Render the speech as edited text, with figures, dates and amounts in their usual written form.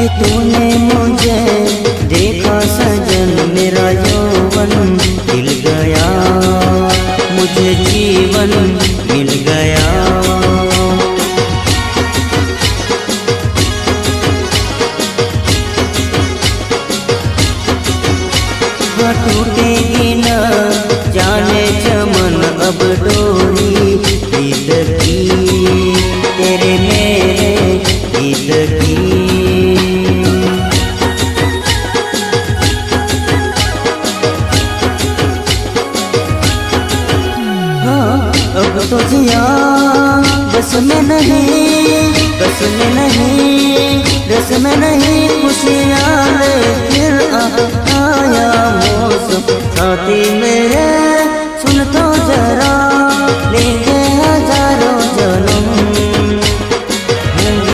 तूने मुझे देखा सजन, मेरा यौवन खिल गया, मुझे जीवन मिल गया। टूटेगी न जाने चमन अब डोरी प्रीत की, तेरे मेरे गीत की। हाँ अब तो जिया बस में नहीं, बस में नहीं, रस में नहीं, खुशियाँ ले फिर आया मौसम साथी मेरे।